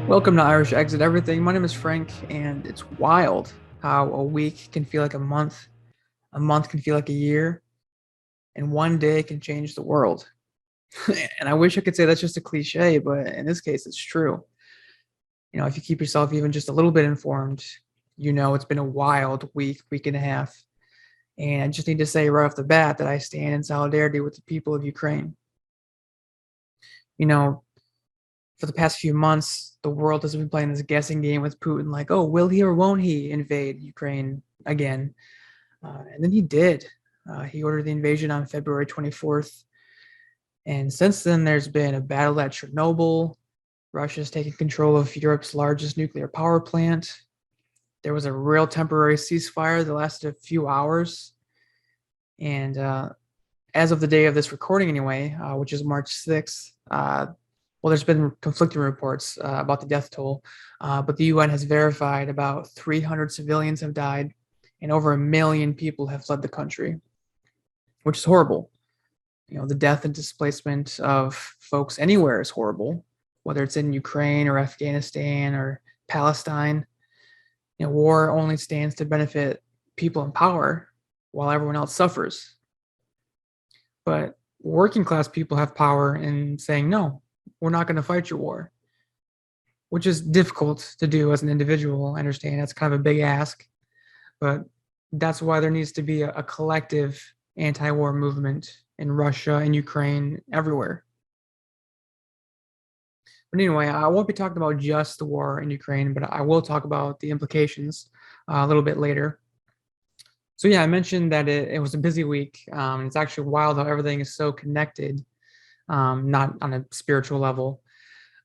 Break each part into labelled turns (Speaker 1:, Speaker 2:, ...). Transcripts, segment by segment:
Speaker 1: Welcome to Irish Exit Everything. My name is Frank, and it's wild how a week can feel like a month can feel like a year, and one day can change the world. And I wish I could say that's just a cliche, but in this case, it's true. If you keep yourself even just a little bit informed, it's been a wild week, week and a half. And I just need to say right off the bat that I stand in solidarity with the people of Ukraine. You know, for the past few months, the world has been playing this guessing game with Putin, like, oh, will he or won't he invade Ukraine again? And then he did. He ordered the invasion on February 24th. And since then, there's been a battle at Chernobyl. Russia's taken control of Europe's largest nuclear power plant. There was a real temporary ceasefire that lasted a few hours. And as of the day of this recording, anyway, which is March 6th, well, there's been conflicting reports about the death toll, but the UN has verified about 300 civilians have died and over 1 million people have fled the country, which is horrible. The death and displacement of folks anywhere is horrible, whether it's in Ukraine or Afghanistan or Palestine. War only stands to benefit people in power while everyone else suffers. But working class people have power in saying, no, we're not going to fight your war, which is difficult to do as an individual. I understand that's kind of a big ask, but that's why there needs to be a collective anti-war movement in Russia and Ukraine, everywhere. But anyway, I won't be talking about just the war in Ukraine, but I will talk about the implications a little bit later. So yeah, I mentioned that it was a busy week. It's actually wild how everything is so connected, not on a spiritual level.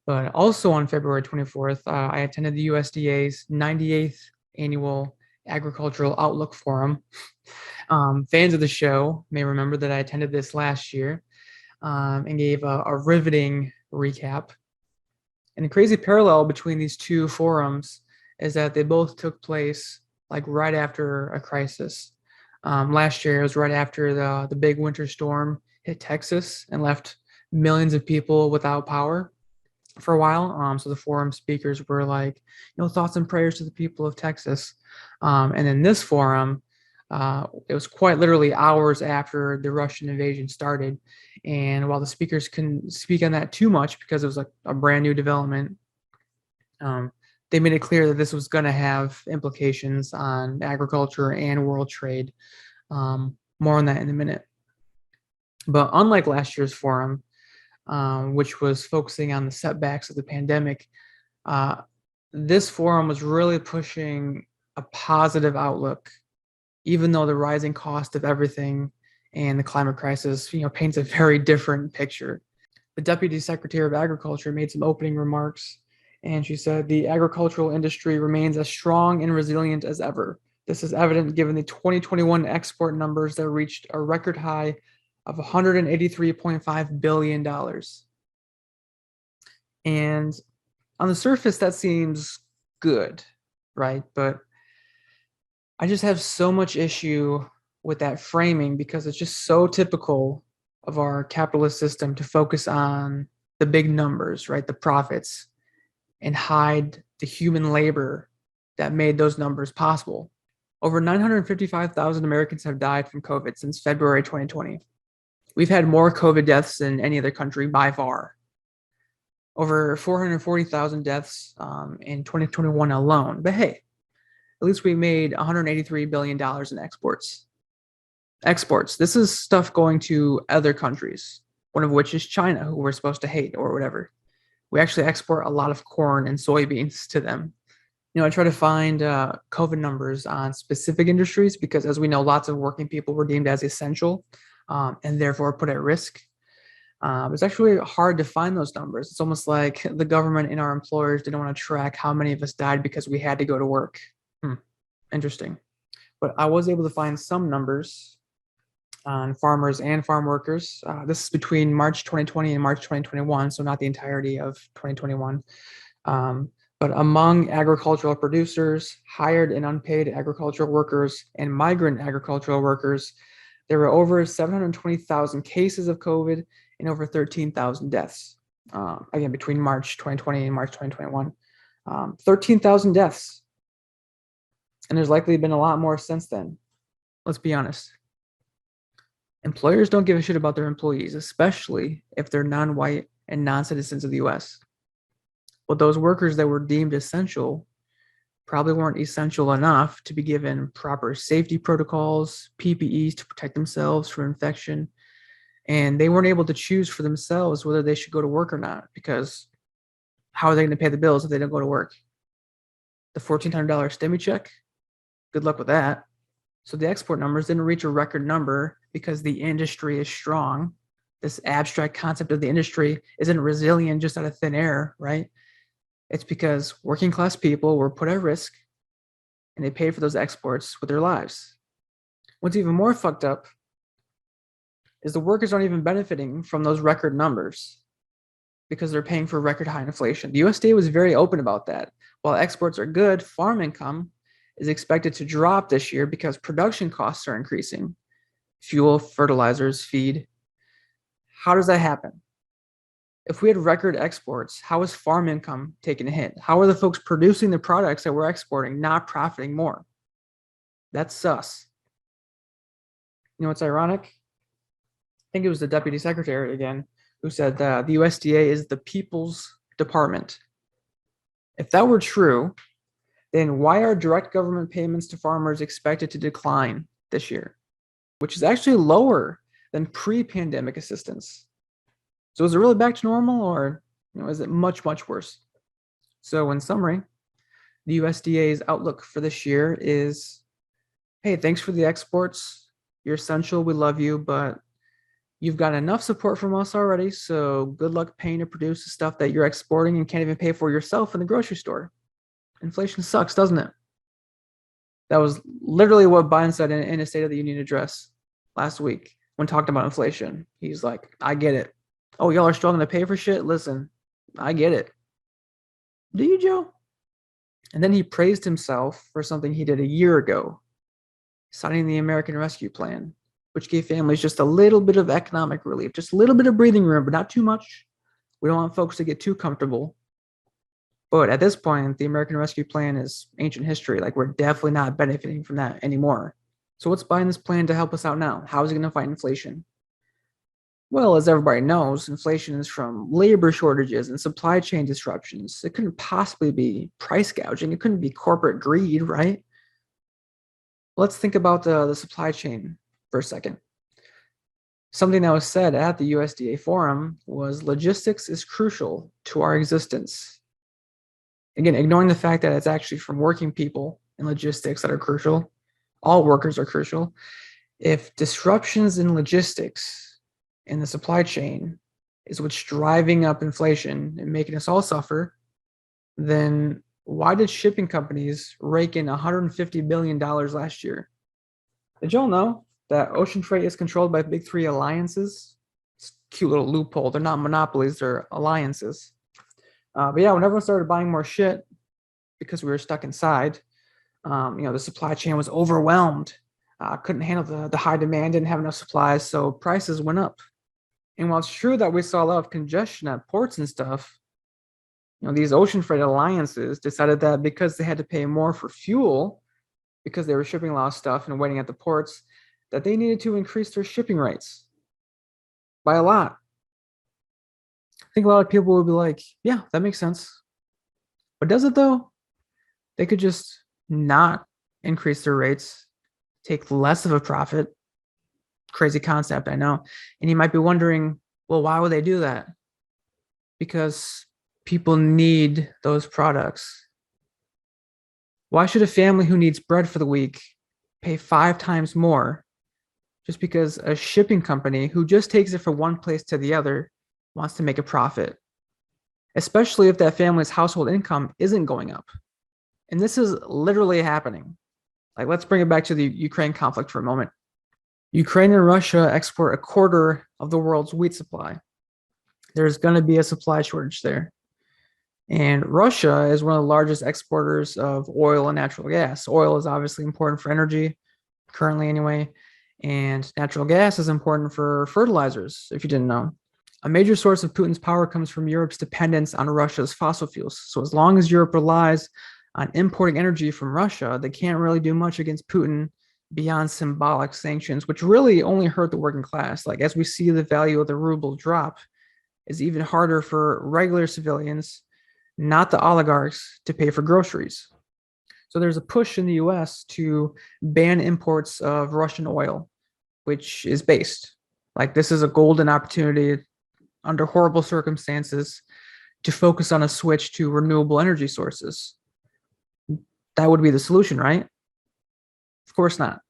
Speaker 1: But also on February 24th, I attended the USDA's 98th annual Agricultural Outlook Forum. Fans of the show may remember that I attended this last year and gave a riveting recap. And the crazy parallel between these two forums is that they both took place like right after a crisis. Last year, it was right after the big winter storm hit Texas and left millions of people without power for a while. So the forum speakers were like, thoughts and prayers to the people of Texas. And in this forum, it was quite literally hours after the Russian invasion started. And while the speakers couldn't speak on that too much because it was like a brand new development, they made it clear that this was going to have implications on agriculture and world trade. More on that in a minute. But unlike last year's forum, which was focusing on the setbacks of the pandemic, this forum was really pushing a positive outlook, even though the rising cost of everything and the climate crisis, paints a very different picture. The Deputy Secretary of Agriculture made some opening remarks, and she said, the agricultural industry remains as strong and resilient as ever. This is evident given the 2021 export numbers that reached a record high of $183.5 billion. And on the surface, that seems good, right? But I just have so much issue with that framing because it's just so typical of our capitalist system to focus on the big numbers, right? The profits, and hide the human labor that made those numbers possible. Over 955,000 Americans have died from COVID since February 2020. We've had more COVID deaths than any other country by far. Over 440,000 deaths in 2021 alone. But hey, at least we made $183 billion in exports. Exports. This is stuff going to other countries, one of which is China, who we're supposed to hate or whatever. We actually export a lot of corn and soybeans to them. I try to find COVID numbers on specific industries because, as we know, lots of working people were deemed as essential and therefore put at risk. It's actually hard to find those numbers. It's almost like the government and our employers didn't want to track how many of us died because we had to go to work. Interesting. But I was able to find some numbers on farmers and farm workers. This is between March 2020 and March 2021, so not the entirety of 2021. But among agricultural producers, hired and unpaid agricultural workers, and migrant agricultural workers, there were over 720,000 cases of COVID and over 13,000 deaths, again, between March 2020 and March 2021. 13,000 deaths. And there's likely been a lot more since then. Let's be honest. Employers don't give a shit about their employees, especially if they're non-white and non-citizens of the US. But those workers that were deemed essential probably weren't essential enough to be given proper safety protocols, PPEs to protect themselves from infection, and they weren't able to choose for themselves whether they should go to work or not, because how are they going to pay the bills if they don't go to work? The $1,400 STEMI check? Good luck with that. So the export numbers didn't reach a record number because the industry is strong. This abstract concept of the industry isn't resilient just out of thin air, right? It's because working class people were put at risk and they paid for those exports with their lives. What's even more fucked up is the workers aren't even benefiting from those record numbers because they're paying for record high inflation. The USDA was very open about that. While exports are good, farm income is expected to drop this year because production costs are increasing. Fuel, fertilizers, feed. How does that happen? If we had record exports, how is farm income taking a hit? How are the folks producing the products that we're exporting not profiting more? That's sus. You know what's ironic? I think it was the deputy secretary again who said that the USDA is the people's department. If that were true, then why are direct government payments to farmers expected to decline this year, which is actually lower than pre-pandemic assistance? So is it really back to normal, or is it much, much worse? So in summary, the USDA's outlook for this year is, hey, thanks for the exports. You're essential. We love you, but you've got enough support from us already. So good luck paying to produce the stuff that you're exporting and can't even pay for yourself in the grocery store. Inflation sucks, doesn't it? That was literally what Biden said in his State of the Union address last week when talking about inflation. He's like, I get it. Oh, y'all are struggling to pay for shit? Listen, I get it. Do you, Joe? And then he praised himself for something he did a year ago, signing the American Rescue Plan, which gave families just a little bit of economic relief, just a little bit of breathing room, but not too much. We don't want folks to get too comfortable. But at this point, the American Rescue Plan is ancient history. Like, we're definitely not benefiting from that anymore. So what's Biden's plan to help us out now? How is he going to fight inflation? Well, as everybody knows, inflation is from labor shortages and supply chain disruptions. It couldn't possibly be price gouging. It couldn't be corporate greed, right? Let's think about the supply chain for a second. Something that was said at the USDA forum was logistics is crucial to our existence. Again, ignoring the fact that it's actually from working people and logistics that are crucial. All workers are crucial. If disruptions in logistics in the supply chain is what's driving up inflation and making us all suffer, then why did shipping companies rake in $150 billion last year? Did y'all know that ocean freight is controlled by big three alliances? It's a cute little loophole. They're not monopolies, they're alliances. But yeah, when everyone started buying more shit because we were stuck inside, the supply chain was overwhelmed, couldn't handle the high demand, didn't have enough supplies, so prices went up. And while it's true that we saw a lot of congestion at ports and stuff, these ocean freight alliances decided that because they had to pay more for fuel, because they were shipping a lot of stuff and waiting at the ports, that they needed to increase their shipping rates by a lot. I think a lot of people would be like, yeah, that makes sense. But does it though? They could just not increase their rates, take less of a profit. Crazy concept, I know. And you might be wondering, well, why would they do that? Because people need those products. Why should a family who needs bread for the week pay 5 times more just because a shipping company who just takes it from one place to the other wants to make a profit? Especially if that family's household income isn't going up. And this is literally happening. Like, let's bring it back to the Ukraine conflict for a moment. Ukraine and Russia export a quarter of the world's wheat supply. There's going to be a supply shortage there. And Russia is one of the largest exporters of oil and natural gas. Oil is obviously important for energy, currently anyway, and natural gas is important for fertilizers, if you didn't know. A major source of Putin's power comes from Europe's dependence on Russia's fossil fuels. So as long as Europe relies on importing energy from Russia, they can't really do much against Putin beyond symbolic sanctions, which really only hurt the working class. Like as we see the value of the ruble drop, it's even harder for regular civilians, not the oligarchs, to pay for groceries. So there's a push in the US to ban imports of Russian oil, which is based. Like this is a golden opportunity under horrible circumstances to focus on a switch to renewable energy sources. That would be the solution, right? Of course not.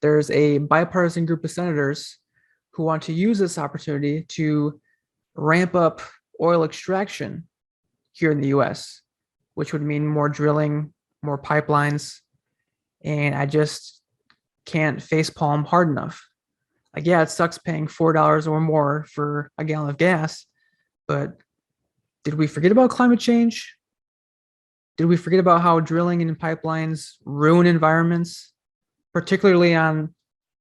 Speaker 1: There's a bipartisan group of senators who want to use this opportunity to ramp up oil extraction here in the US, which would mean more drilling, more pipelines, and I just can't facepalm hard enough. Like, yeah, it sucks paying $4 or more for a gallon of gas, but did we forget about climate change? Did we forget about how drilling and pipelines ruin environments, particularly on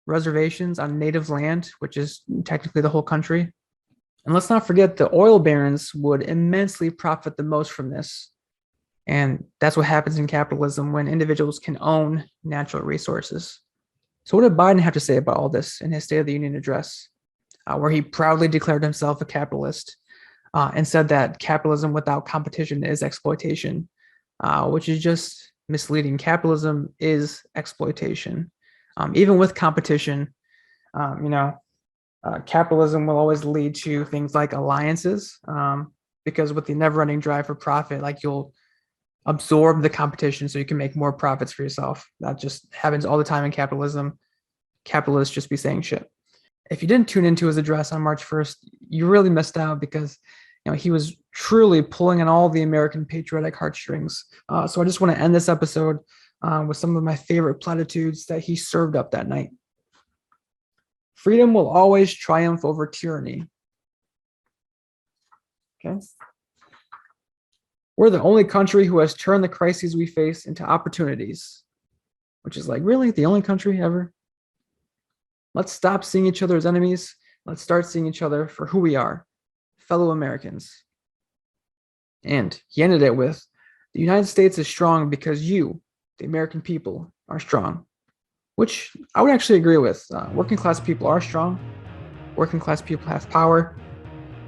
Speaker 1: reservations on native land, which is technically the whole country? And let's not forget the oil barons would immensely profit the most from this. And that's what happens in capitalism when individuals can own natural resources. So what did Biden have to say about all this in his State of the Union address, where he proudly declared himself a capitalist and said that capitalism without competition is exploitation, which is just misleading. Capitalism is exploitation. Even with competition, capitalism will always lead to things like alliances, because with the never-ending drive for profit, like you'll absorb the competition so you can make more profits for yourself. That just happens all the time in capitalism. Capitalists just be saying shit. If you didn't tune into his address on March 1st, you really missed out because he was truly pulling on all the American patriotic heartstrings. So I just want to end this episode with some of my favorite platitudes that he served up that night. Freedom will always triumph over tyranny. Okay. We're the only country who has turned the crises we face into opportunities, which is like, really, the only country ever? Let's stop seeing each other as enemies. Let's start seeing each other for who we are, fellow Americans. And he ended it with, the United States is strong because you, the American people, are strong, which I would actually agree with. Working class people are strong. Working class people have power.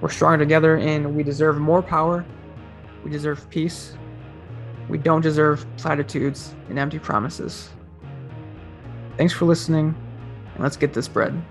Speaker 1: We're stronger together and we deserve more power. We deserve peace. We don't deserve platitudes and empty promises. Thanks for listening, and let's get this bread.